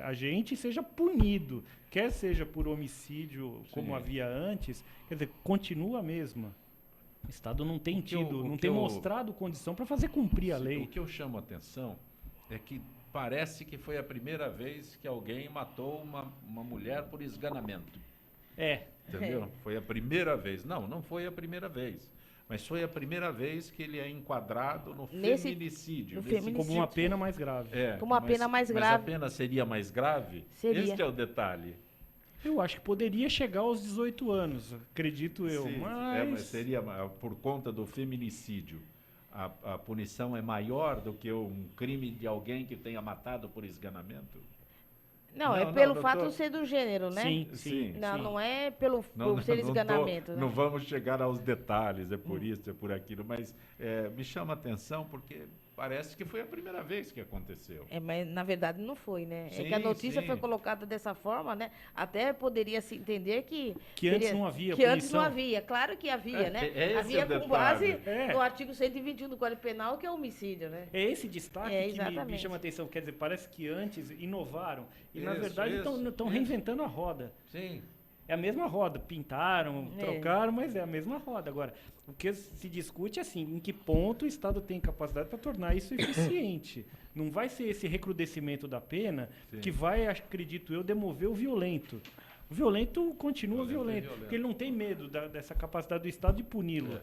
a gente seja punido, quer seja por homicídio, como havia antes, quer dizer, continua a mesma. O Estado não tem mostrado condição para fazer cumprir a lei. O que eu chamo a atenção é que parece que foi a primeira vez que alguém matou uma mulher por esganamento. Entendeu? Foi a primeira vez. Não foi a primeira vez. Mas foi a primeira vez que ele é enquadrado no feminicídio. Como uma pena mais grave. Como uma pena mais grave. Mas a pena seria mais grave? Seria. Este é o detalhe. Eu acho que poderia chegar aos 18 anos, acredito eu. Sim, mas seria por conta do feminicídio. A punição é maior do que um crime de alguém que tenha matado por esganamento? Não, é pelo fato de ser do gênero, né? Sim. Não é por ser esganamento. Não vamos chegar aos detalhes, é por isso, é por aquilo, mas me chama a atenção porque parece que foi a primeira vez que aconteceu. Mas na verdade não foi, né? Sim, é que a notícia foi colocada dessa forma, né? Até poderia se entender que antes não havia punição. Antes não havia, claro que havia, né? Havia com base no artigo 121 do Código Penal, que é homicídio, né? É esse destaque que me chama a atenção. Quer dizer, parece que antes inovaram e na verdade estão reinventando a roda. Sim. É a mesma roda, pintaram, trocaram, mas é a mesma roda. Agora, o que se discute é assim, em que ponto o Estado tem capacidade para tornar isso eficiente. Não vai ser esse recrudescimento da pena que vai, acredito eu, demover o violento. O violento continua violento, porque ele não tem medo dessa capacidade do Estado de puni-lo.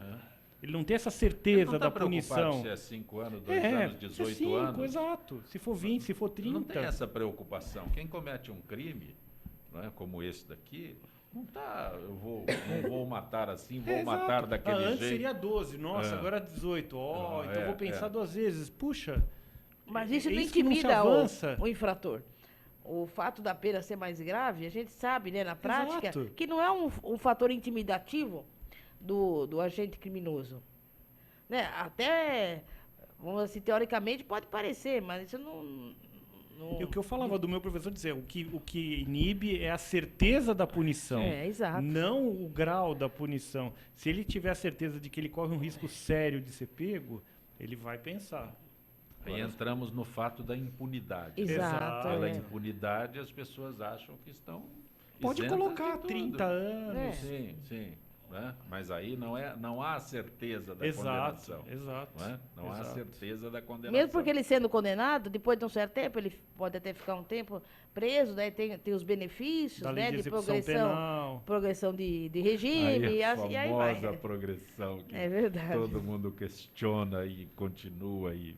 Ele não tem essa certeza da punição. Se é 5 anos, 2 anos, 18 anos. Exato. Se for 20, se for 30. Não tem essa preocupação. Quem comete um crime, não é, como esse daqui, não vou matar assim, vou matar daquele jeito. Antes seria 12, nossa, agora 18. Então vou pensar 2 vezes. Puxa. Mas isso não intimida o infrator. O fato da pena ser mais grave, a gente sabe, né, na prática, que não é um fator intimidativo do agente criminoso. Né? Até, vamos assim, teoricamente pode parecer, mas isso não... E o que eu falava do meu professor dizer, o que inibe é a certeza da punição, exato. Não o grau da punição. Se ele tiver a certeza de que ele corre um risco sério de ser pego, ele vai pensar. Aí entramos no fato da impunidade. Exato. Pela impunidade, as pessoas acham que estão Pode colocar 30 anos. Sim. Né? Mas aí não há certeza da condenação. Exato. Não há certeza da condenação. Mesmo porque ele sendo condenado, depois de um certo tempo, ele pode até ficar um tempo preso, né? Tem os benefícios, né? De progressão de regime, e aí vai. A famosa progressão que verdade. Todo mundo questiona e continua e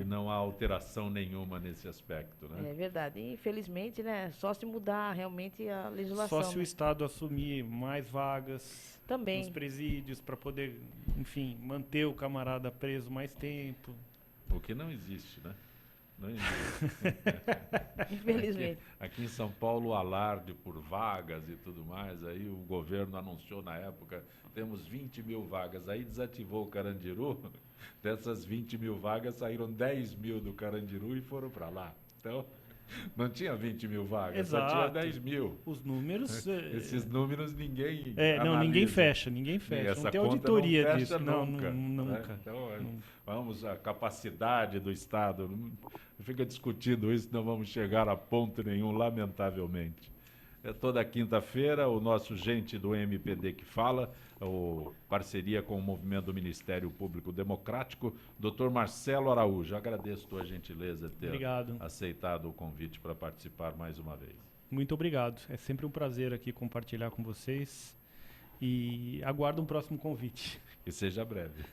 não há alteração nenhuma nesse aspecto, né? É verdade. E, infelizmente, né? Só se mudar realmente a legislação. Só se o Estado assumir mais vagas também nos presídios para poder, enfim, manter o camarada preso mais tempo. O que não existe, né? Não existe. Infelizmente. Aqui em São Paulo, o alarde por vagas e tudo mais, aí o governo anunciou na época, temos 20 mil vagas, aí desativou o Carandiru, dessas 20 mil vagas saíram 10 mil do Carandiru e foram para lá. Então, não tinha 20 mil vagas, só tinha 10 mil. Os números... Esses números ninguém ninguém fecha. Essa não tem conta auditoria não disso. Nunca. Nunca. Então, vamos à capacidade do Estado. Não fica discutindo isso, não vamos chegar a ponto nenhum, lamentavelmente. Toda quinta-feira, o nosso gente do MPD que fala, parceria com o Movimento do Ministério Público Democrático, Dr. Marcelo Araújo. Agradeço a tua gentileza de ter aceitado o convite para participar mais uma vez. Muito obrigado. É sempre um prazer aqui compartilhar com vocês e aguardo um próximo convite. Que seja breve.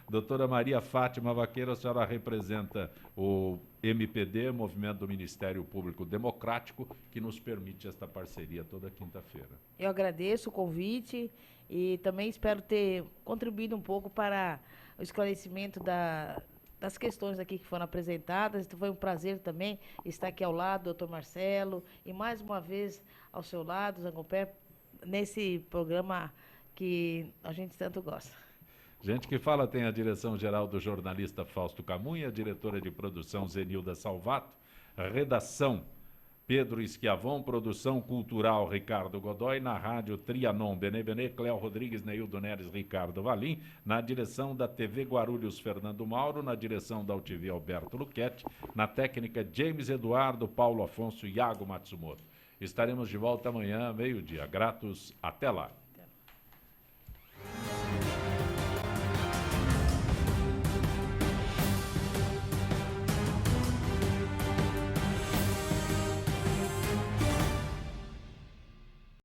Doutora Maria Fátima Vaqueiro, a senhora representa o MPD, Movimento do Ministério Público Democrático, que nos permite esta parceria toda quinta-feira. Eu agradeço o convite e também espero ter contribuído um pouco para o esclarecimento das questões aqui que foram apresentadas. Então, foi um prazer também estar aqui ao lado do doutor Marcelo e mais uma vez ao seu lado, Zangompé, nesse programa que a gente tanto gosta. Gente que fala tem a direção-geral do jornalista Fausto Camunha, a diretora de produção Zenilda Salvato, a redação Pedro Esquiavon, produção cultural Ricardo Godoy, na rádio Trianon, Benê, Cléo Rodrigues, Neildo Neres, Ricardo Valim, na direção da TV Guarulhos, Fernando Mauro, na direção da UTV Alberto Luquete, na técnica James Eduardo, Paulo Afonso e Iago Matsumoto. Estaremos de volta amanhã, meio-dia. Gratos, até lá.